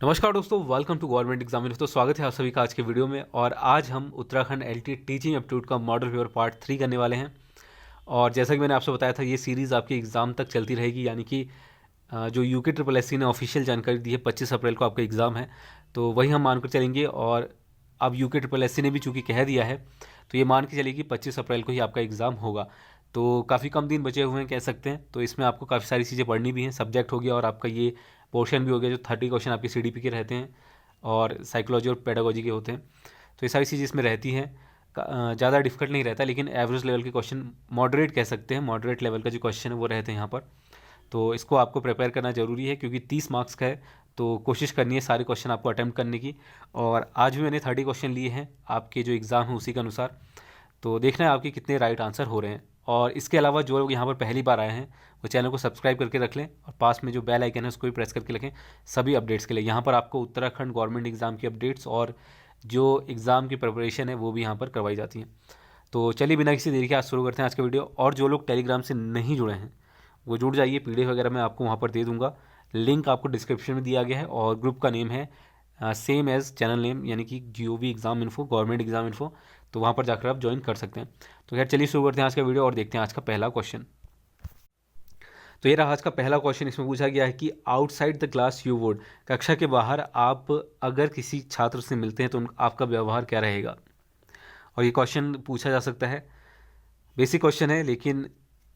नमस्कार दोस्तों, welcome to government exam info. तो स्वागत है आप सभी का आज के वीडियो में। और आज हम उत्तराखंड एलटी टीचिंग एप्टीट्यूड का मॉडल पेपर पार्ट 3 करने वाले हैं। और जैसा कि मैंने आपसे बताया था, ये सीरीज़ आपकी एग्ज़ाम तक चलती रहेगी। यानी कि जो यूके ट्रिपल एस सी ने ऑफिशियल जानकारी दी है 25 अप्रैल को आपका एग्ज़ाम है, तो वही हम मानकर चलेंगे। और अब यूके ट्रिपल एस सी ने भी चूँकि कह दिया है, तो ये मान के चलिए कि 25 अप्रैल को ही आपका एग्ज़ाम होगा। तो काफ़ी कम दिन बचे हुए हैं कह सकते हैं। तो इसमें आपको काफ़ी सारी चीज़ें पढ़नी भी हैं। सब्जेक्ट हो गया और आपका ये पोर्शन भी हो गया, जो 30 क्वेश्चन आपके सीडीपी के रहते हैं और साइकोलॉजी और पेडागोजी के होते हैं। तो ये सारी चीज़ें इसमें रहती हैं। ज़्यादा डिफिकल्ट नहीं रहता, लेकिन एवरेज लेवल के क्वेश्चन, मॉडरेट कह सकते हैं, मॉडरेट लेवल का जो क्वेश्चन है वो रहते हैं यहाँ पर। तो इसको आपको प्रिपेयर करना ज़रूरी है, क्योंकि 30 मार्क्स का है। तो कोशिश करनी है सारे क्वेश्चन आपको अटैम्प्ट करने की। और आज भी मैंने 30 क्वेश्चन लिए हैं आपके जो एग्ज़ाम है उसी के अनुसार। तो देखना है आपके कितने राइट आंसर हो रहे हैं। और इसके अलावा जो लोग यहाँ पर पहली बार आए हैं, वो चैनल को सब्सक्राइब करके रख लें और पास में जो बेल आइकन है उसको भी प्रेस करके रखें सभी अपडेट्स के लिए। यहाँ पर आपको उत्तराखंड गवर्नमेंट एग्ज़ाम की अपडेट्स और जो एग्ज़ाम की प्रिपरेशन है वो भी यहाँ पर करवाई जाती हैं। तो चलिए बिना किसी देरी के आज शुरू करते हैं आज का वीडियो। और जो लोग टेलीग्राम से नहीं जुड़े हैं वो जुड़ जाइए। पीडीएफ वगैरह मैं आपको वहाँ पर दे दूँगा। लिंक आपको डिस्क्रिप्शन में दिया गया है। और ग्रुप का नेम है सेम एज़ चैनल नेम, यानी कि GOV exam info, government exam info. तो वहाँ पर जाकर आप ज्वाइन कर सकते हैं। तो खैर चलिए शुरू करते हैं आज का वीडियो और देखते हैं आज का पहला क्वेश्चन। तो ये रहा आज का पहला क्वेश्चन। इसमें पूछा गया है कि outside the class you would, कक्षा के बाहर आप अगर किसी छात्र से मिलते हैं तो आपका व्यवहार क्या रहेगा। और ये क्वेश्चन पूछा जा सकता है, बेसिक क्वेश्चन है, लेकिन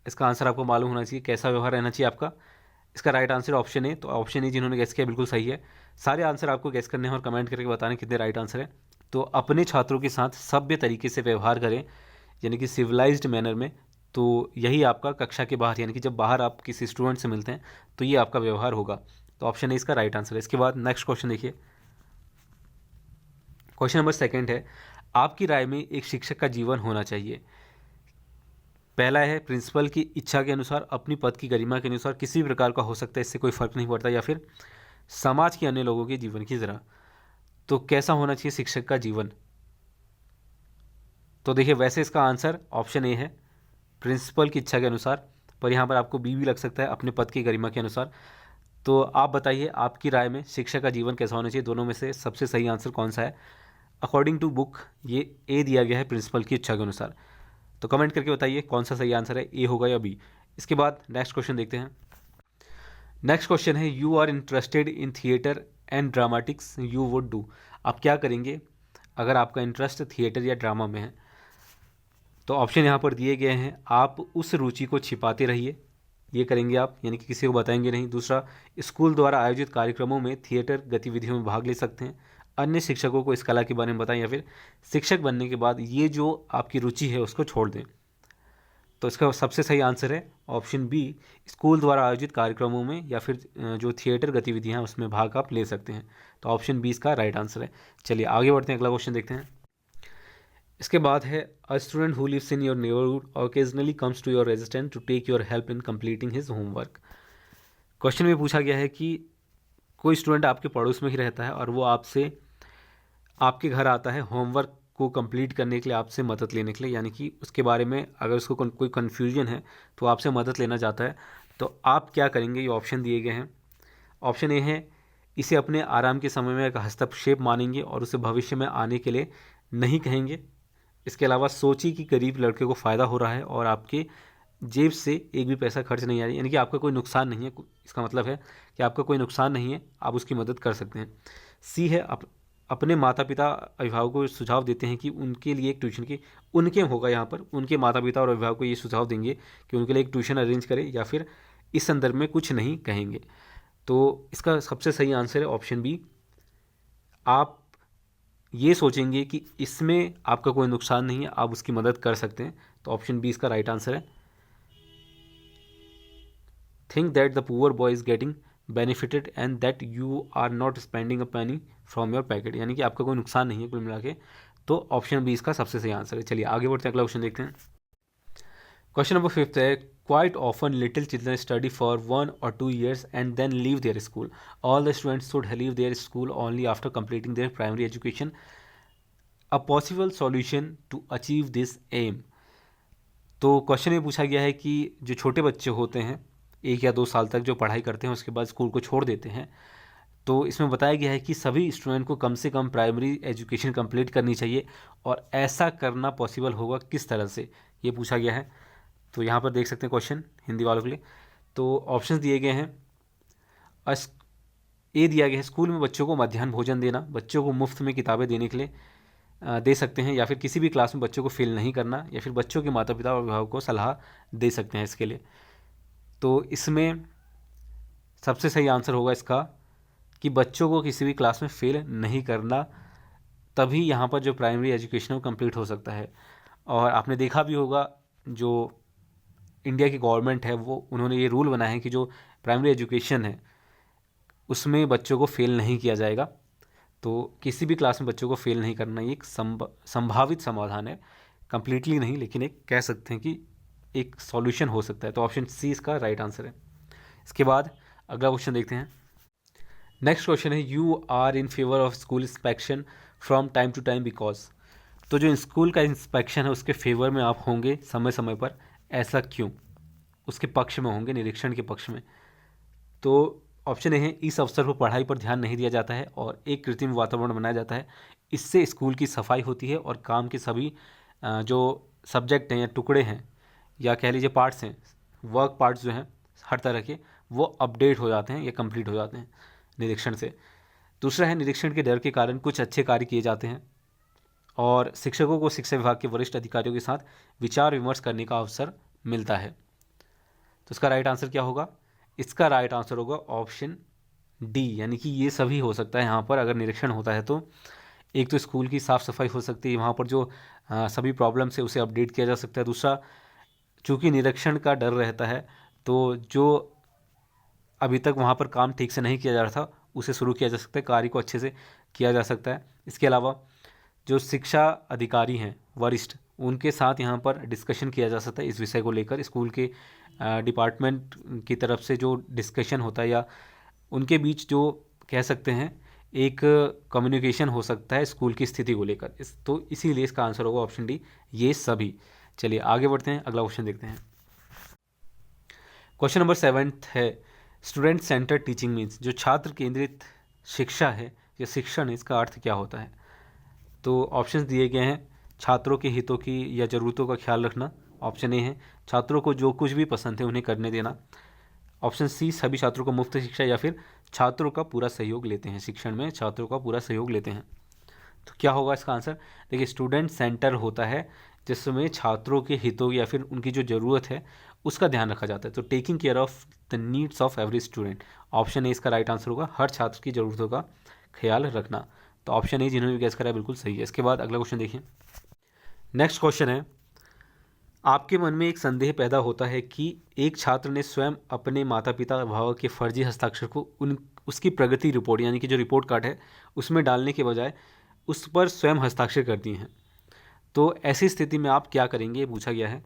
इसका आंसर आपको मालूम होना चाहिए कैसा व्यवहार रहना चाहिए आपका। इसका राइट आंसर ऑप्शन ए। तो ऑप्शन ए जिन्होंने गैस किया बिल्कुल सही है। सारे आंसर आपको गैस करने हैं और कमेंट करके बताने कितने राइट आंसर है। तो अपने छात्रों के साथ सभ्य तरीके से व्यवहार करें, यानी कि सिविलाइज्ड मैनर में। तो यही आपका कक्षा के बाहर, यानी कि जब बाहर आप किसी स्टूडेंट से मिलते हैं तो ये आपका व्यवहार होगा। तो ऑप्शन ए इसका राइट आंसर है। इसके बाद नेक्स्ट क्वेश्चन देखिए। क्वेश्चन नंबर सेकंड है, आपकी राय में एक शिक्षक का जीवन होना चाहिए। पहला है प्रिंसिपल की इच्छा के अनुसार, अपनी पद की गरिमा के अनुसार, किसी भी प्रकार का हो सकता है, इससे कोई फर्क नहीं पड़ता, या फिर समाज के अन्य लोगों के जीवन की तरह। तो कैसा होना चाहिए शिक्षक का जीवन। तो देखिए, वैसे इसका आंसर ऑप्शन ए है, प्रिंसिपल की इच्छा के अनुसार। पर यहाँ पर आपको बी भी लग सकता है, अपने पद की गरिमा के अनुसार। तो आप बताइए, आपकी राय में शिक्षक का जीवन कैसा होना चाहिए। दोनों में से सबसे सही आंसर कौन सा है। अकॉर्डिंग टू बुक ये ए दिया गया है, प्रिंसिपल की इच्छा के अनुसार। तो कमेंट करके बताइए कौन सा सही आंसर है, ए होगा या बी। इसके बाद नेक्स्ट क्वेश्चन देखते हैं। नेक्स्ट क्वेश्चन है, you are interested in theatre and dramatics you would do. आप क्या करेंगे अगर आपका इंटरेस्ट थिएटर या ड्रामा में है। तो ऑप्शन यहाँ पर दिए गए हैं। आप उस रुचि को छिपाते रहिए, ये करेंगे आप, यानी कि किसी को बताएंगे नहीं। दूसरा, स्कूल द्वारा आयोजित कार्यक्रमों में थिएटर गतिविधियों में भाग ले सकते हैं। अन्य शिक्षकों को इस कला के बारे में बताएं, या फिर शिक्षक बनने के बाद ये जो आपकी रुचि है उसको छोड़ दें। तो इसका सबसे सही आंसर है ऑप्शन बी, स्कूल द्वारा आयोजित कार्यक्रमों में या फिर जो थिएटर गतिविधियाँ हैं उसमें भाग आप ले सकते हैं। तो ऑप्शन बी इसका राइट आंसर है। चलिए आगे बढ़ते हैं, अगला क्वेश्चन देखते हैं। इसके बाद है, a student who lives in your neighbourhood occasionally comes to your residence to take your help in completing his homework. Question में पूछा गया है कि कोई स्टूडेंट आपके पड़ोस में ही रहता है और वो आपसे आपके घर आता है होमवर्क को कंप्लीट करने के लिए, आपसे मदद लेने के लिए, यानी कि उसके बारे में अगर उसको कोई कन्फ्यूजन है तो आपसे मदद लेना चाहता है। तो आप क्या करेंगे, ये ऑप्शन दिए गए हैं। ऑप्शन ए है, इसे अपने आराम के समय में एक हस्तक्षेप मानेंगे और उसे भविष्य में आने के लिए नहीं कहेंगे। इसके अलावा सोचिए कि गरीब लड़के को फ़ायदा हो रहा है और आपके जेब से एक भी पैसा खर्च नहीं आ रही, यानी कि आपका कोई नुकसान नहीं है। इसका मतलब है कि आपका कोई नुकसान नहीं है, आप उसकी मदद कर सकते हैं। सी है, अपने माता पिता अभिभावकों को सुझाव देते हैं कि उनके लिए एक ट्यूशन की, उनके होगा यहाँ पर, उनके माता पिता और अभिभावक को ये सुझाव देंगे कि उनके लिए एक ट्यूशन अरेंज करें, या फिर इस संदर्भ में कुछ नहीं कहेंगे। तो इसका सबसे सही आंसर है ऑप्शन बी, आप ये सोचेंगे कि इसमें आपका कोई नुकसान नहीं है, आप उसकी मदद कर सकते हैं। तो ऑप्शन बी इसका राइट आंसर है। Think that the poor boy is getting benefited and that you are not spending a penny from your pocket, यानी कि आपका कोई नुकसान नहीं है कुल मिला के। तो ऑप्शन बी इसका सबसे सही आंसर है। चलिए आगे बढ़ते हैं, अगला क्वेश्चन देखते हैं। क्वेश्चन नंबर 5 है, quite often little children study for 1 or 2 years and then leave their school. All the students should leave their school only after completing their primary education. A possible solution to achieve this aim. तो question में पूछा गया है कि जो छोटे बच्चे होते हैं 1 या 2 साल तक जो पढ़ाई करते हैं उसके बाद स्कूल को छोड़ देते हैं, तो इसमें बताया गया है कि सभी स्टूडेंट को कम से कम प्राइमरी एजुकेशन कंप्लीट करनी चाहिए, और ऐसा करना पॉसिबल होगा किस तरह से, ये पूछा गया है। तो यहाँ पर देख सकते हैं क्वेश्चन हिंदी वालों के लिए। तो ऑप्शंस दिए गए हैं। ए दिया गया है, स्कूल में बच्चों को मध्याह्न भोजन देना, बच्चों को मुफ्त में किताबें देने के लिए दे सकते हैं, या फिर किसी भी क्लास में बच्चों को फेल नहीं करना, या फिर बच्चों के माता पिता और अभिभावक को सलाह दे सकते हैं इसके लिए। तो इसमें सबसे सही आंसर होगा इसका कि बच्चों को किसी भी क्लास में फेल नहीं करना, तभी यहाँ पर जो प्राइमरी एजुकेशन है वो कंप्लीट हो सकता है। और आपने देखा भी होगा, जो इंडिया की गवर्नमेंट है वो उन्होंने ये रूल बनाया है कि जो प्राइमरी एजुकेशन है उसमें बच्चों को फेल नहीं किया जाएगा। तो किसी भी क्लास में बच्चों को फेल नहीं करना, ये एक संभावित समाधान है, कंप्लीटली नहीं, लेकिन एक कह सकते हैं कि एक सॉल्यूशन हो सकता है। तो ऑप्शन सी इसका राइट आंसर है। इसके बाद अगला क्वेश्चन देखते हैं। नेक्स्ट क्वेश्चन है, you are in favour of school inspection from time to time because. तो जो स्कूल का इंस्पेक्शन है उसके फेवर में आप होंगे समय समय पर, ऐसा क्यों? उसके पक्ष में होंगे, निरीक्षण के पक्ष में। तो ऑप्शन ए है, इस अवसर पर पढ़ाई पर ध्यान नहीं दिया जाता है और एक कृत्रिम वातावरण बनाया जाता है, इससे स्कूल की सफाई होती है और काम के सभी जो सब्जेक्ट हैं या टुकड़े हैं या कह लीजिए पार्ट्स हैं, वर्क पार्ट्स जो हैं हर तरह के, वो अपडेट हो जाते हैं या कंप्लीट हो जाते हैं निरीक्षण से। दूसरा है, निरीक्षण के डर के कारण कुछ अच्छे कार्य किए जाते हैं और शिक्षकों को शिक्षा विभाग के वरिष्ठ अधिकारियों के साथ विचार विमर्श करने का अवसर मिलता है। तो इसका राइट आंसर क्या होगा? इसका राइट आंसर होगा ऑप्शन डी, यानी कि ये सभी हो सकता है यहाँ पर अगर निरीक्षण होता है तो। एक तो स्कूल की साफ़ सफाई हो सकती है, वहाँ पर जो सभी प्रॉब्लम्स है उसे अपडेट किया जा सकता है। दूसरा, चूँकि निरीक्षण का डर रहता है तो जो अभी तक वहाँ पर काम ठीक से नहीं किया जा रहा था उसे शुरू किया जा सकता है, कार्य को अच्छे से किया जा सकता है। इसके अलावा जो शिक्षा अधिकारी हैं वरिष्ठ, उनके साथ यहाँ पर डिस्कशन किया जा सकता है इस विषय को लेकर। स्कूल के डिपार्टमेंट की तरफ से जो डिस्कशन होता है या उनके बीच जो कह सकते हैं एक कम्युनिकेशन हो सकता है स्कूल की स्थिति को लेकर। तो इसीलिए इसका आंसर होगा ऑप्शन डी, ये सभी। चलिए आगे बढ़ते हैं, अगला क्वेश्चन देखते हैं। क्वेश्चन नंबर 7 है, स्टूडेंट सेंटर टीचिंग मीन्स। जो छात्र केंद्रित शिक्षा है या शिक्षण है, इसका अर्थ क्या होता है? तो ऑप्शंस दिए गए हैं, छात्रों के हितों की या ज़रूरतों का ख्याल रखना। ऑप्शन ए है, छात्रों को जो कुछ भी पसंद है उन्हें करने देना। ऑप्शन सी, सभी छात्रों को मुफ्त शिक्षा, या फिर छात्रों का पूरा सहयोग लेते हैं, शिक्षण में छात्रों का पूरा सहयोग लेते हैं। तो क्या होगा इसका आंसर? देखिए, स्टूडेंट सेंटर होता है जिसमें छात्रों के हितों या फिर उनकी जो ज़रूरत है उसका ध्यान रखा जाता है। तो taking care of the needs of every student, option A इसका राइट आंसर होगा, हर छात्र की ज़रूरतों का ख्याल रखना। तो ऑप्शन ए जिन्होंने भी गैस करा है बिल्कुल सही है। इसके बाद अगला क्वेश्चन देखिए। नेक्स्ट क्वेश्चन है, आपके मन में एक संदेह पैदा होता है कि एक छात्र ने स्वयं अपने माता पिता अभिभावक के फर्जी हस्ताक्षर को उसकी प्रगति रिपोर्ट यानी कि जो रिपोर्ट कार्ड है उसमें डालने के बजाय उस पर स्वयं हस्ताक्षर कर दिए हैं। तो ऐसी स्थिति में आप क्या करेंगे, ये पूछा गया है।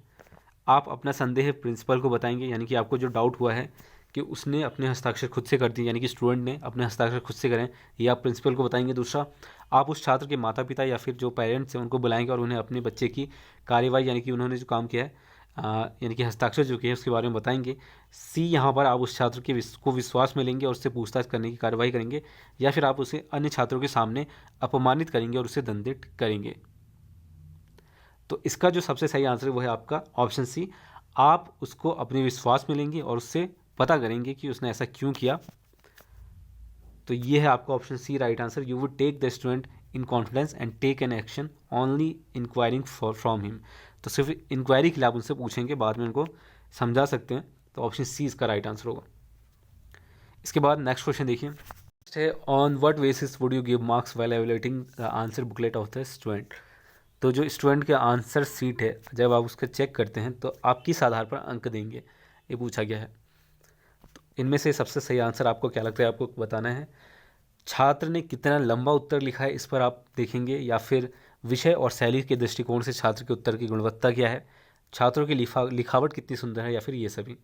आप अपना संदेह प्रिंसिपल को बताएंगे, यानी कि आपको जो डाउट हुआ है कि उसने अपने हस्ताक्षर खुद से कर दिए, यानी कि स्टूडेंट ने अपने हस्ताक्षर खुद से करें, ये आप प्रिंसिपल को बताएंगे। दूसरा, आप उस छात्र के माता पिता या फिर जो पेरेंट्स हैं उनको बुलाएंगे और उन्हें अपने बच्चे की कार्यवाही यानी कि उन्होंने जो काम किया है यानी कि हस्ताक्षर जो किया है उसके बारे में बताएंगे। सी, यहाँ पर आप उस छात्र के को विश्वास में लेंगे और उससे पूछताछ करने की कार्रवाई करेंगे, या फिर आप उसे अन्य छात्रों के सामने अपमानित करेंगे और उसे दंडित करेंगे। तो इसका जो सबसे सही आंसर है वो है आपका ऑप्शन सी, आप उसको अपने विश्वास में लेंगे और उससे पता करेंगे कि उसने ऐसा क्यों किया। तो ये है आपका option C right answer. You would take the student in confidence and take an action only inquiring from him. तो सिर्फ इंक्वायरी के लिए आप उनसे पूछेंगे, बाद में उनको समझा सकते हैं। तो ऑप्शन सी इसका राइट आंसर होगा। इसके बाद नेक्स्ट क्वेश्चन देखिए, है on what basis would you give marks while evaluating the answer booklet of the student. तो जो स्टूडेंट का आंसर सीट है जब आप उसको चेक करते हैं तो आप किस आधार पर अंक देंगे, ये पूछा गया है। तो इनमें से सबसे सही आंसर आपको क्या लगता है, आपको बताना है। छात्र ने कितना लंबा उत्तर लिखा है इस पर आप देखेंगे, या फिर विषय और शैली के दृष्टिकोण से छात्र के उत्तर की गुणवत्ता क्या है, छात्रों की लिखावट कितनी सुंदर है, या फिर ये सभी।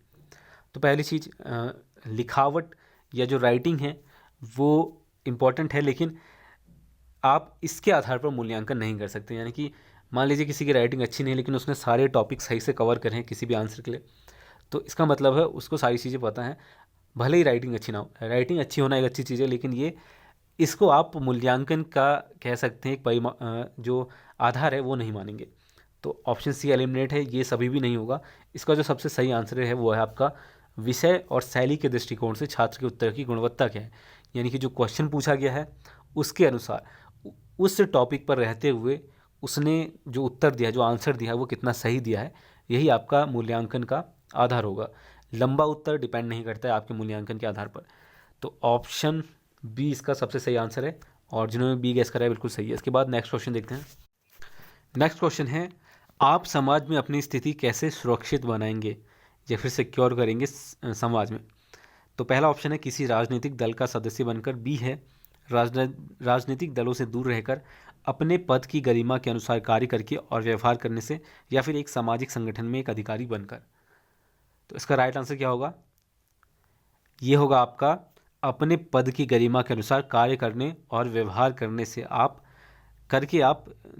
तो पहली चीज़ लिखावट या जो राइटिंग है वो इम्पॉर्टेंट है, लेकिन आप इसके आधार पर मूल्यांकन नहीं कर सकते। यानी कि मान लीजिए किसी की राइटिंग अच्छी नहीं है लेकिन उसने सारे टॉपिक सही से कवर करे हैं किसी भी आंसर के लिए, तो इसका मतलब है उसको सारी चीज़ें पता हैं। भले ही राइटिंग अच्छी ना हो, राइटिंग अच्छी होना एक अच्छी चीज़ है, लेकिन ये इसको आप मूल्यांकन का कह सकते हैं एक जो आधार है वो नहीं मानेंगे। तो ऑप्शन सी एलिमिनेट है, ये सभी भी नहीं होगा। इसका जो सबसे सही आंसर है वो है आपका विषय और शैली के दृष्टिकोण से छात्र के उत्तर की गुणवत्ता क्या है, यानी कि जो क्वेश्चन पूछा गया है उसके अनुसार उस टॉपिक पर रहते हुए उसने जो उत्तर दिया है, जो आंसर दिया है, वो कितना सही दिया है, यही आपका मूल्यांकन का आधार होगा। लंबा उत्तर डिपेंड नहीं करता है आपके मूल्यांकन के आधार पर। तो ऑप्शन बी इसका सबसे सही आंसर है, और जिन्होंने बी गैस करा है बिल्कुल सही है। इसके बाद नेक्स्ट क्वेश्चन देखते हैं। नेक्स्ट क्वेश्चन है, आप समाज में अपनी स्थिति कैसे सुरक्षित बनाएंगे या फिर सिक्योर करेंगे समाज में। तो पहला ऑप्शन है किसी राजनीतिक दल का सदस्य बनकर। बी है राजनीतिक दलों से दूर रहकर अपने पद की गरिमा के अनुसार कार्य करके और व्यवहार करने से, या फिर एक सामाजिक संगठन में एक अधिकारी बनकर। तो इसका राइट आंसर क्या होगा? ये होगा आपका अपने पद की गरिमा के अनुसार कार्य करने और व्यवहार करने से आप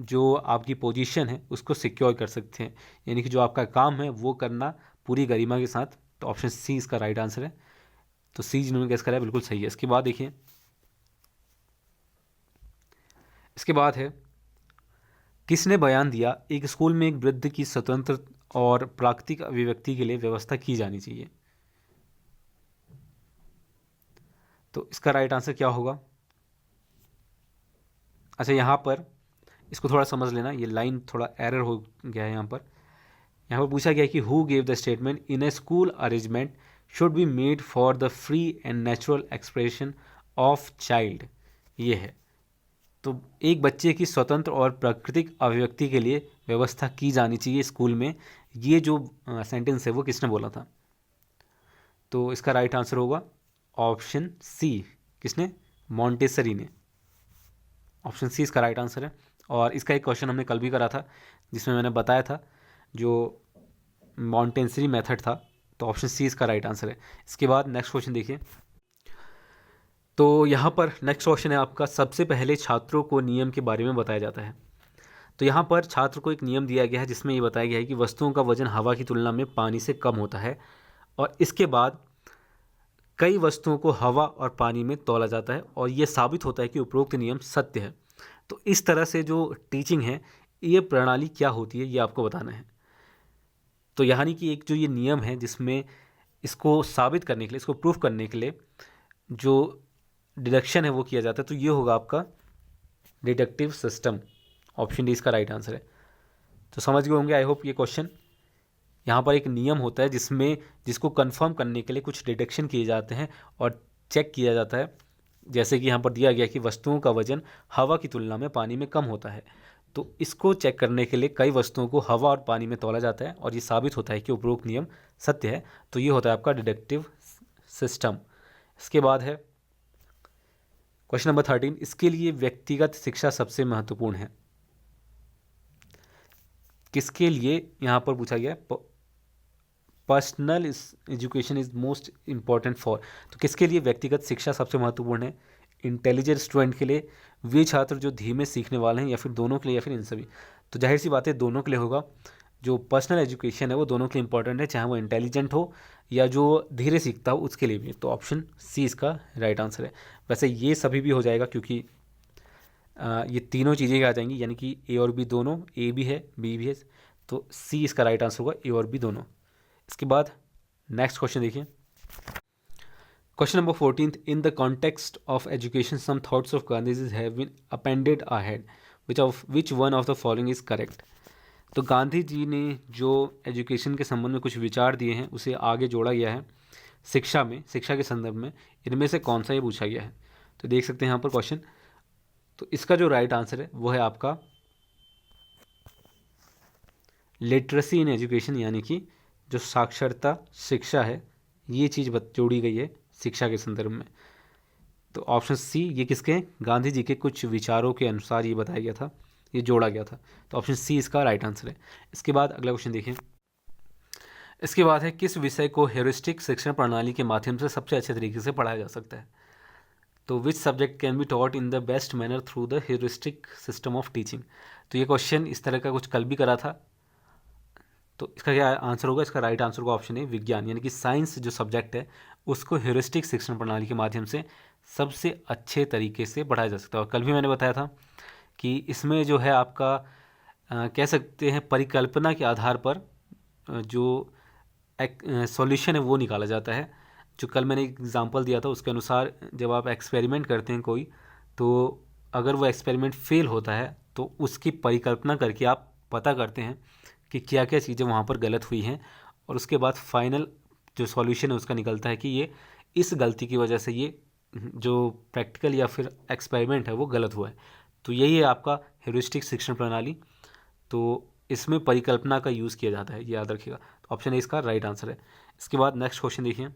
जो आपकी पोजीशन है उसको सिक्योर कर सकते हैं, यानी कि जो आपका काम है वो करना पूरी गरिमा के साथ। तो ऑप्शन सी इसका राइट आंसर है। तो सी जिन्होंने गेस करा है बिल्कुल सही है। इसके बाद देखिए, इसके बाद है किसने बयान दिया एक स्कूल में एक वृद्ध की स्वतंत्र और प्राकृतिक अभिव्यक्ति के लिए व्यवस्था की जानी चाहिए। तो इसका राइट आंसर क्या होगा? अच्छा, यहाँ पर इसको थोड़ा समझ लेना, ये लाइन थोड़ा एरर हो गया है। यहाँ पर पूछा गया है कि who gave the statement in A school arrangement should be made for the free and natural expression of child. ये है, तो एक बच्चे की स्वतंत्र और प्राकृतिक अभिव्यक्ति के लिए व्यवस्था की जानी चाहिए स्कूल में। ये जो सेंटेंस है वो किसने बोला था? तो इसका राइट आंसर होगा ऑप्शन सी। किसने? मॉन्टेसरी ने। ऑप्शन सी इसका राइट आंसर है। और इसका एक क्वेश्चन हमने कल भी करा था जिसमें मैंने बताया था जो मॉन्टेसरी मेथड था। तो ऑप्शन सी इसका राइट आंसर है। इसके बाद नेक्स्ट क्वेश्चन देखिए। तो यहाँ पर नेक्स्ट क्वेश्चन है आपका, सबसे पहले छात्रों को नियम के बारे में बताया जाता है। तो यहाँ पर छात्र को एक नियम दिया गया है जिसमें ये बताया गया है कि वस्तुओं का वजन हवा की तुलना में पानी से कम होता है, और इसके बाद कई वस्तुओं को हवा और पानी में तौला जाता है, और ये साबित होता है कि उपरोक्त नियम सत्य है। तो इस तरह से जो टीचिंग है, ये प्रणाली क्या होती है ये आपको बताना है। तो यानी कि एक जो ये नियम है जिसमें इसको साबित करने के लिए, इसको प्रूफ करने के लिए जो डिडक्शन है वो किया जाता है, तो ये होगा आपका डिडक्टिव सिस्टम। ऑप्शन डी इसका राइट आंसर है। तो समझ गए होंगे आई होप ये क्वेश्चन। यहाँ पर एक नियम होता है जिसको कंफर्म करने के लिए कुछ डिडक्शन किए जाते हैं और चेक किया जाता है। जैसे कि यहाँ पर दिया गया कि वस्तुओं का वजन हवा की तुलना में पानी में कम होता है, तो इसको चेक करने के लिए कई वस्तुओं को हवा और पानी में तौला जाता है, और ये साबित होता है कि उपरोक्त नियम सत्य है। तो ये होता है आपका डिडक्टिव सिस्टम। इसके बाद है क्वेश्चन नंबर 13, इसके लिए व्यक्तिगत शिक्षा सबसे महत्वपूर्ण है। किसके लिए यहाँ पर पूछा गया? Personal education is most important for. तो किसके लिए व्यक्तिगत शिक्षा सबसे महत्वपूर्ण है? इंटेलिजेंट स्टूडेंट के लिए, वे छात्र जो धीमे सीखने वाले हैं, या फिर दोनों के लिए, या फिर इन सभी। तो जाहिर सी बात है दोनों के लिए होगा। जो पर्सनल एजुकेशन है वो दोनों के लिए इंपॉर्टेंट है, चाहे वो इंटेलिजेंट हो या जो धीरे सीखता हो उसके लिए भी। तो ऑप्शन सी इसका राइट आंसर है। वैसे ये सभी भी हो जाएगा क्योंकि ये तीनों चीज़ें आ जाएंगी, यानी कि ए और बी दोनों, ए भी है बी भी है। तो सी इसका राइट आंसर होगा, ए और बी दोनों। इसके बाद नेक्स्ट क्वेश्चन देखिए। Question number 14, in the context of education some thoughts of Gandhiji have been appended ahead, which one of the following is correct. तो गांधी जी ने जो एजुकेशन के संबंध में कुछ विचार दिए हैं उसे आगे जोड़ा गया है शिक्षा के संदर्भ में। इनमें से कौन सा ये पूछा गया है? तो देख सकते हैं यहाँ पर क्वेश्चन। तो इसका जो राइट आंसर है वो है आपका लिटरेसी इन एजुकेशन, यानी कि जो साक्षरता शिक्षा है, ये चीज़ जोड़ी गई है शिक्षा के संदर्भ में। तो ऑप्शन सी, ये किसके? गांधी जी के कुछ विचारों के अनुसार ये बताया गया था, ये जोड़ा गया था। तो ऑप्शन सी इसका राइट आंसर है। इसके बाद अगला क्वेश्चन देखिए। इसके बाद है किस विषय को हेरिस्टिक शिक्षण प्रणाली के माध्यम से सबसे अच्छे तरीके से पढ़ाया जा सकता है। तो which subject can be taught in the best manner through the heuristic system of teaching. तो ये क्वेश्चन इस तरह का कुछ कल भी करा था। तो इसका क्या आंसर होगा? इसका राइट आंसर का ऑप्शन है विज्ञान, यानी कि साइंस जो सब्जेक्ट है उसको ह्यूरिस्टिक शिक्षण प्रणाली के माध्यम से सबसे अच्छे तरीके से बढ़ाया जा सकता है। और कल भी मैंने बताया था कि इसमें जो है आपका कह सकते हैं परिकल्पना के आधार पर जो सॉल्यूशन है वो निकाला जाता है। जो कल मैंने एग्जांपल दिया था उसके अनुसार जब आप एक्सपेरिमेंट करते हैं कोई, तो अगर वो एक्सपेरिमेंट फेल होता है तो उसकी परिकल्पना करके आप पता करते हैं कि क्या क्या चीज़ें वहाँ पर गलत हुई हैं, और उसके बाद फाइनल जो सॉल्यूशन है उसका निकलता है कि ये इस गलती की वजह से ये जो प्रैक्टिकल या फिर एक्सपेरिमेंट है वो गलत हुआ है। तो यही है आपका ह्यूरिस्टिक शिक्षण प्रणाली। तो इसमें परिकल्पना का यूज़ किया जाता है, ये याद रखिएगा। तो ऑप्शन ए इसका राइट आंसर है। इसके बाद नेक्स्ट क्वेश्चन देखिए।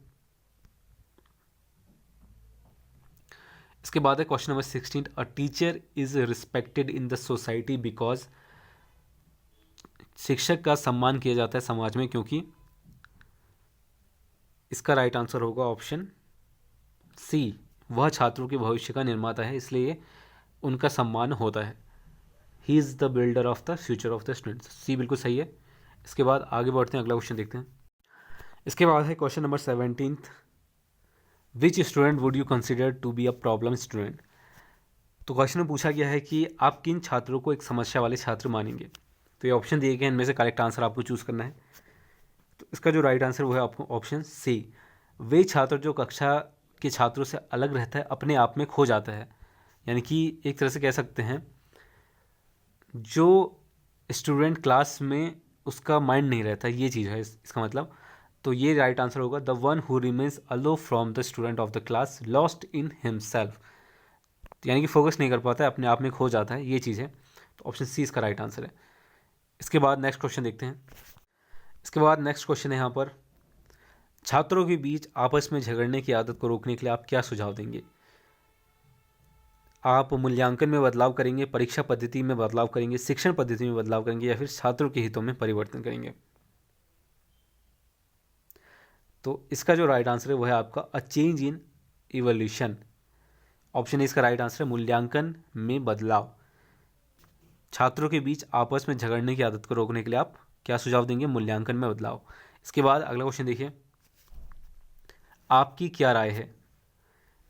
इसके बाद है question number 16, a teacher is respected in the society because, शिक्षक का सम्मान किया जाता है समाज में क्योंकि। इसका राइट आंसर होगा ऑप्शन सी, वह छात्रों के भविष्य का निर्माता है इसलिए उनका सम्मान होता है। He is the builder of the future of the students. सी बिल्कुल सही है। इसके बाद आगे बढ़ते हैं, अगला क्वेश्चन देखते हैं। इसके बाद है question number 17, which student would you consider to be a problem student. तो क्वेश्चन में पूछा गया है कि आप किन छात्रों को एक समस्या वाले छात्र मानेंगे। तो ये ऑप्शन दिए गए हैं, इनमें से करेक्ट आंसर आपको चूज़ करना है। तो इसका जो राइट आंसर वो है आपको ऑप्शन सी, वे छात्र जो कक्षा के छात्रों से अलग रहता है, अपने आप में खो जाता है। यानी कि एक तरह से कह सकते हैं जो स्टूडेंट क्लास में उसका माइंड नहीं रहता, ये चीज़ है इसका मतलब। तो ये राइट आंसर होगा, the one who remains aloof from the student of the class lost in himself. यानी कि फोकस नहीं कर पाता है, अपने आप में खो जाता है, ये चीज़ है। तो ऑप्शन सी इसका राइट आंसर है। इसके बाद नेक्स्ट क्वेश्चन देखते हैं। इसके बाद नेक्स्ट क्वेश्चन है यहाँ पर, छात्रों के बीच आपस में झगड़ने की आदत को रोकने के लिए आप क्या सुझाव देंगे। आप मूल्यांकन में बदलाव करेंगे, परीक्षा पद्धति में बदलाव करेंगे, शिक्षण पद्धति में बदलाव करेंगे, या फिर छात्रों के हितों में परिवर्तन करेंगे। तो इसका जो राइट आंसर है वो है आपका a change in evolution. Option A इसका राइट आंसर है, मूल्यांकन में बदलाव। छात्रों के बीच आपस में झगड़ने की आदत को रोकने के लिए आप क्या सुझाव देंगे, मूल्यांकन में बदलाव। इसके बाद अगला क्वेश्चन देखिए, आपकी क्या राय है।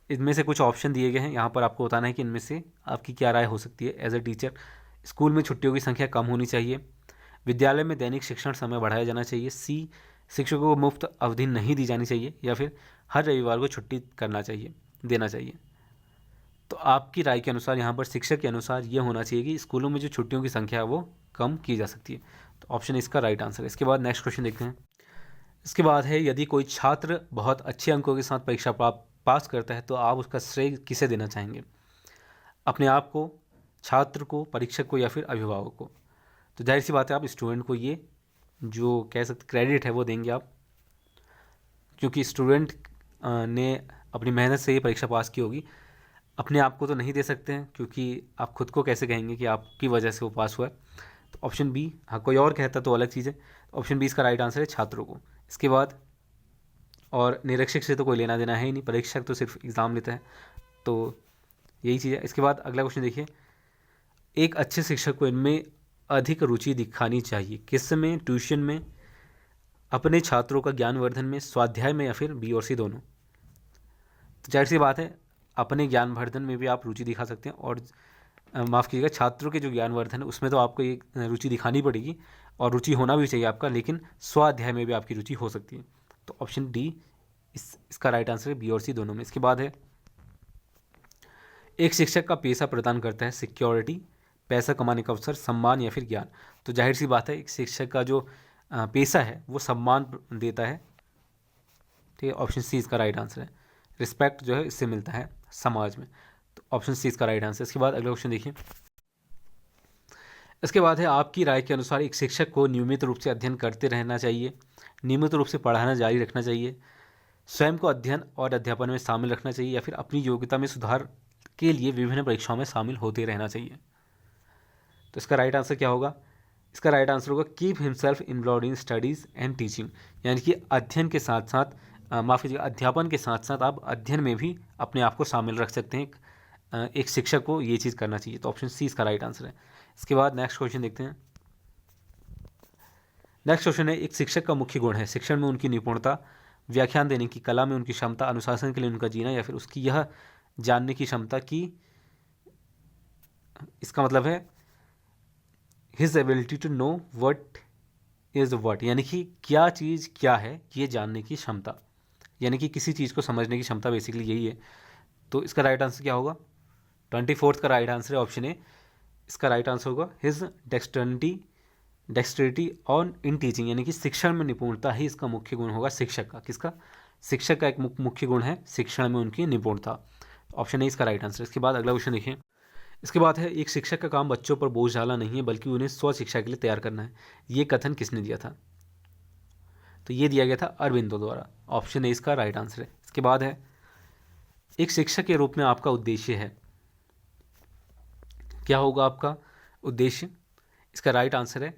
इनमें से कुछ ऑप्शन दिए गए हैं, यहाँ पर आपको बताना है कि इनमें से आपकी क्या राय हो सकती है एज ए टीचर। स्कूल में छुट्टियों की संख्या कम होनी चाहिए, विद्यालय में दैनिक शिक्षण समय बढ़ाया जाना चाहिए, सी शिक्षकों को मुफ्त अवधि नहीं दी जानी चाहिए, या फिर हर रविवार को छुट्टी करना चाहिए, देना चाहिए। तो आपकी राय के अनुसार यहाँ पर शिक्षक के अनुसार ये होना चाहिए कि स्कूलों में जो छुट्टियों की संख्या है वो कम की जा सकती है। तो ऑप्शन इसका राइट आंसर है। इसके बाद नेक्स्ट क्वेश्चन देखते हैं। इसके बाद है, यदि कोई छात्र बहुत अच्छे अंकों के साथ परीक्षा पास करता है तो आप उसका श्रेय किसे देना चाहेंगे, अपने आप को, छात्र को, परीक्षक को, या फिर अभिभावक को। तो जाहिर सी बात है आप स्टूडेंट को ये जो कह सकते क्रेडिट है वो देंगे आप, क्योंकि स्टूडेंट ने अपनी मेहनत से ये परीक्षा पास की होगी। अपने आप को तो नहीं दे सकते हैं, क्योंकि आप खुद को कैसे कहेंगे कि आपकी वजह से वो पास हुआ है। तो ऑप्शन बी, हाँ कोई और कहता तो अलग चीज़ है। ऑप्शन बी इसका राइट आंसर है, छात्रों को। इसके बाद, और निरीक्षक से तो कोई लेना देना है ही नहीं, परीक्षक तो सिर्फ एग्ज़ाम लेता है, तो यही चीज़ है। इसके बाद अगला क्वेश्चन देखिए, एक अच्छे शिक्षक को इनमें अधिक रुचि दिखानी चाहिए, किस में, ट्यूशन में, अपने छात्रों का ज्ञानवर्धन में, स्वाध्याय में, या फिर बी और सी दोनों। तो जाहिर सी बात है अपने ज्ञानवर्धन में भी आप रुचि दिखा सकते हैं, और माफ़ कीजिएगा छात्रों के जो ज्ञानवर्धन है उसमें तो आपको एक रुचि दिखानी पड़ेगी, और रुचि होना भी चाहिए आपका, लेकिन स्वाध्याय में भी आपकी रुचि हो सकती है। तो ऑप्शन डी इसका राइट आंसर है, बी और सी दोनों में। इसके बाद है, एक शिक्षक का पेशा प्रदान करता है सिक्योरिटी, पैसा कमाने का अवसर, सम्मान, या फिर ज्ञान। तो जाहिर सी बात है एक शिक्षक का जो पेशा है वो सम्मान देता है, ठीक है। ऑप्शन सी इसका राइट आंसर है, रिस्पेक्ट जो है इससे मिलता है समाज में। तो ऑप्शन सी इसका राइट आंसर। इसके बाद अगला क्वेश्चन देखिए। इसके बाद है, आपकी राय के अनुसार एक शिक्षक को नियमित रूप से अध्ययन करते रहना चाहिए, नियमित रूप से पढ़ाना जारी रखना चाहिए, स्वयं को अध्ययन और अध्यापन में शामिल रखना चाहिए, या फिर अपनी योग्यता में सुधार के लिए विभिन्न परीक्षाओं में शामिल होते रहना चाहिए। तो इसका राइट आंसर क्या होगा, इसका राइट आंसर होगा keep himself involved in studies and teaching. यानी कि अध्ययन के साथ साथ, माफ़ कीजिएगा, अध्यापन के साथ साथ आप अध्ययन में भी अपने आप को शामिल रख सकते हैं। एक शिक्षक को ये चीज़ करना चाहिए। तो ऑप्शन सी इसका राइट आंसर है। इसके बाद नेक्स्ट क्वेश्चन देखते हैं। नेक्स्ट क्वेश्चन है, एक शिक्षक का मुख्य गुण है शिक्षण में उनकी निपुणता, व्याख्यान देने की कला में उनकी क्षमता, अनुशासन के लिए उनका जीना, या फिर उसकी यह जानने की क्षमता कि, इसका मतलब है his ability to know what is what, यानी कि क्या चीज़ क्या है ये जानने की क्षमता, यानी कि किसी चीज़ को समझने की क्षमता, बेसिकली यही है। तो इसका राइट आंसर क्या होगा? 24 का राइट आंसर है ऑप्शन ए। इसका राइट आंसर होगा his Dexterity on in teaching, यानी कि शिक्षण में निपुणता ही इसका मुख्य गुण होगा शिक्षक का। किसका? शिक्षक का एक मुख्य गुण है शिक्षण में उनकी निपुणता। ऑप्शन ए इसका राइट आंसर। इसके बाद अगला क्वेश्चन देखिए। इसके बाद है, एक शिक्षक का काम बच्चों पर बोझ डालना नहीं है बल्कि उन्हें स्व शिक्षा के लिए तैयार करना है। ये कथन किसने दिया था? तो ये दिया गया था अरबिंदो द्वारा। ऑप्शन ए इसका राइट आंसर है। इसके बाद है, एक शिक्षक के रूप में आपका उद्देश्य है। क्या होगा आपका उद्देश्य? इसका राइट आंसर है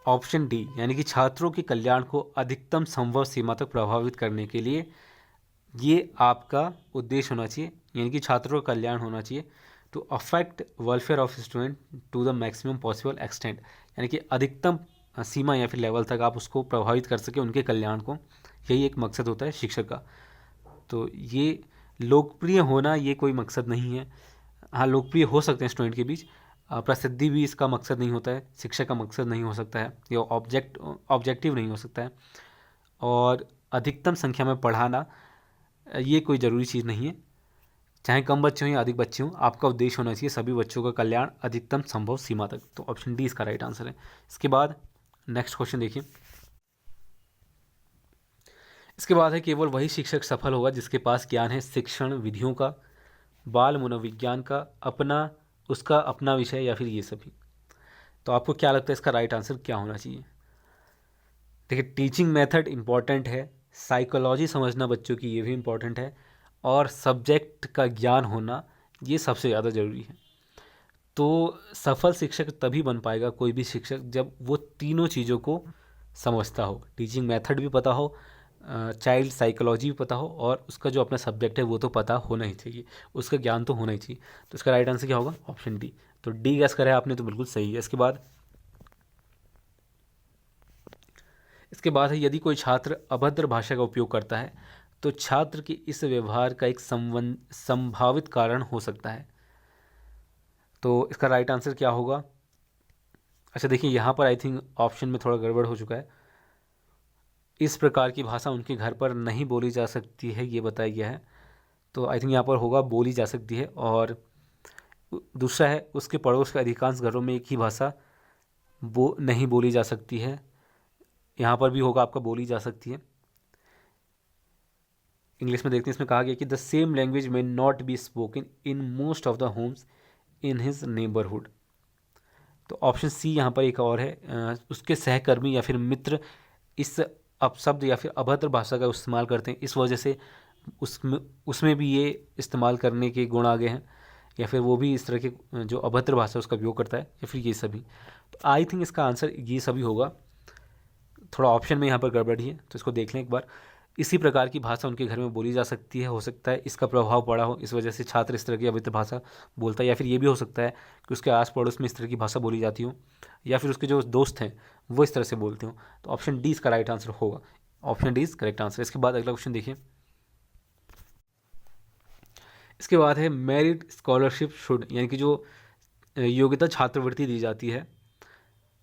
ऑप्शन डी, यानी कि छात्रों के कल्याण को अधिकतम संभव सीमा तक प्रभावित करने के लिए ये आपका उद्देश्य होना चाहिए, यानी कि छात्रों का कल्याण होना चाहिए। To affect welfare of student to the maximum possible extent, यानी कि अधिकतम सीमा या फिर लेवल तक आप उसको प्रभावित कर सके, उनके कल्याण को। यही एक मकसद होता है शिक्षक का। तो ये लोकप्रिय होना ये कोई मकसद नहीं है। हाँ, लोकप्रिय हो सकते हैं स्टूडेंट के बीच, प्रसिद्धि भी इसका मकसद नहीं होता है, शिक्षक का मकसद नहीं हो सकता है, या ऑब्जेक्टिव नहीं हो सकता है। और अधिकतम संख्या में पढ़ाना ये कोई ज़रूरी चीज़ नहीं है, चाहे कम बच्चे हों या अधिक बच्चे हों, आपका उद्देश्य होना चाहिए सभी बच्चों का कल्याण अधिकतम संभव सीमा तक। तो ऑप्शन डी इसका राइट आंसर है। इसके बाद नेक्स्ट क्वेश्चन देखिए। इसके बाद है, केवल वही शिक्षक सफल होगा जिसके पास ज्ञान है शिक्षण विधियों का, बाल मनोविज्ञान का, उसका अपना विषय, या फिर ये सभी। तो आपको क्या लगता है इसका राइट आंसर क्या होना चाहिए? देखिए, टीचिंग मेथड इम्पॉर्टेंट है, साइकोलॉजी समझना बच्चों की ये भी इम्पॉर्टेंट है, और सब्जेक्ट का ज्ञान होना ये सबसे ज़्यादा ज़रूरी है। तो सफल शिक्षक तभी बन पाएगा कोई भी शिक्षक जब वो तीनों चीज़ों को समझता हो, टीचिंग मेथड भी पता हो, चाइल्ड साइकोलॉजी भी पता हो, और उसका जो अपना सब्जेक्ट है वो तो पता होना ही चाहिए, उसका ज्ञान तो होना ही चाहिए। तो इसका राइट आंसर क्या होगा? Option D. तो डी गैस करा है आपने, तो बिल्कुल सही है। इसके बाद है, यदि कोई छात्र अभद्र भाषा का उपयोग करता है तो छात्र के इस व्यवहार का एक संभावित कारण हो सकता है। तो इसका राइट आंसर क्या होगा? अच्छा देखिए, यहाँ पर आई थिंक ऑप्शन में थोड़ा गड़बड़ हो चुका है। इस प्रकार की भाषा उनके घर पर नहीं बोली जा सकती है, ये बताया गया है। तो आई थिंक यहाँ पर होगा बोली जा सकती है। और दूसरा है, उसके पड़ोस के अधिकांश घरों में एक ही भाषा नहीं बोली जा सकती है। यहाँ पर भी होगा आपका बोली जा सकती है। इंग्लिश में देखते हैं, इसमें कहा गया कि द सेम लैंग्वेज में not be spoken in most of the homes in his neighbourhood. तो ऑप्शन सी यहाँ पर एक और है, उसके सहकर्मी या फिर मित्र इस अपशब्द या फिर अभद्र भाषा का इस्तेमाल करते हैं, इस वजह से उसमें भी ये इस्तेमाल करने के गुण आ गए हैं, या फिर वो भी इस तरह के जो अभद्र भाषा उसका उपयोग करता है, या फिर ये सभी। तो आई थिंक इसका आंसर ये सभी होगा। थोड़ा ऑप्शन में यहाँ पर गड़बड़ी है, तो इसको देख लें एक बार। इसी प्रकार की भाषा उनके घर में बोली जा सकती है, हो सकता है इसका प्रभाव पड़ा हो, इस वजह से छात्र इस तरह की अभद्र भाषा बोलता है, या फिर ये भी हो सकता है कि उसके आस पड़ोस में इस तरह की भाषा बोली जाती हो, या फिर उसके जो दोस्त हैं वो इस तरह से बोलते हो। तो ऑप्शन डी इसका राइट आंसर होगा। Option D is correct answer. इसके बाद अगला क्वेश्चन देखिए। इसके बाद है, मेरिट स्कॉलरशिप शुड, यानी कि जो योग्यता छात्रवृत्ति दी जाती है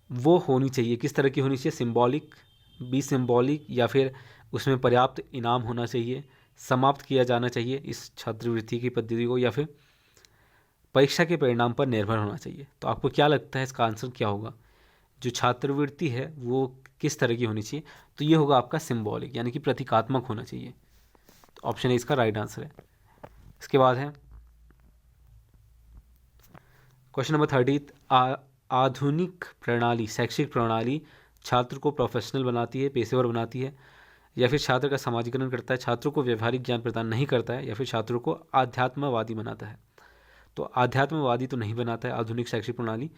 वो होनी चाहिए, किस तरह की होनी चाहिए? सिंबॉलिक, बी सिंबॉलिक, या फिर उसमें पर्याप्त इनाम होना चाहिए, समाप्त किया जाना चाहिए इस छात्रवृत्ति की पद्धति को, या फिर परीक्षा के परिणाम पर निर्भर होना चाहिए। तो आपको क्या लगता है इसका आंसर क्या होगा? जो छात्रवृत्ति है वो किस तरह की होनी चाहिए? तो ये होगा आपका सिंबॉलिक, यानी कि प्रतीकात्मक होना चाहिए। तो ऑप्शन ए इसका राइट आंसर है। इसके बाद है क्वेश्चन नंबर 30। आधुनिक प्रणाली, शैक्षिक प्रणाली छात्र को प्रोफेशनल बनाती है, पेशेवर बनाती है, या फिर छात्र का समाजीकरण करता है, छात्रों को व्यवहारिक ज्ञान प्रदान नहीं करता है, या फिर छात्रों को आध्यात्मवादी बनाता है? तो आध्यात्मवादी तो नहीं बनाता है आधुनिक शैक्षिक प्रणाली।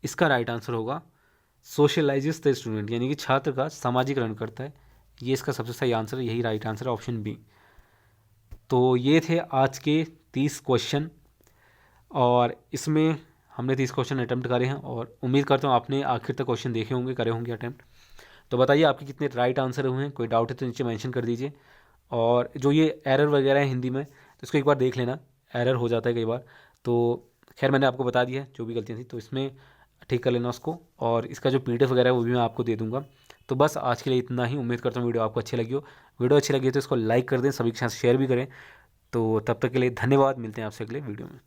इसका राइट आंसर होगा सोशलाइजेस द स्टूडेंट, यानी कि छात्र का सामाजिकरण करता है। ये इसका सबसे सही आंसर है, यही राइट आंसर है, ऑप्शन बी। तो ये थे आज के 30 क्वेश्चन, और इसमें हमने 30 क्वेश्चन अटैम्प्ट करे हैं, और उम्मीद करता हूँ आपने आखिर तक क्वेश्चन देखे होंगे, करे होंगे अटैम्प्ट। तो बताइए आपके कितने राइट आंसर हुए हैं, कोई डाउट है तो नीचे मेंशन कर दीजिए। और जो ये एरर वगैरह है हिंदी में, तो इसको एक बार देख लेना, एरर हो जाता है कई बार। तो खैर मैंने आपको बता दिया है जो भी गलतियाँ थी, तो इसमें ठीक कर लेना उसको, और इसका जो PDF वगैरह है वो भी मैं आपको दे दूंगा। तो बस आज के लिए इतना ही, उम्मीद करता हूँ वीडियो आपको अच्छी लगी हो। वीडियो अच्छी लगी है तो इसको लाइक कर दें, सभी के साथ शेयर भी करें। तो तब तक के लिए धन्यवाद, मिलते हैं आपसे अगले वीडियो में।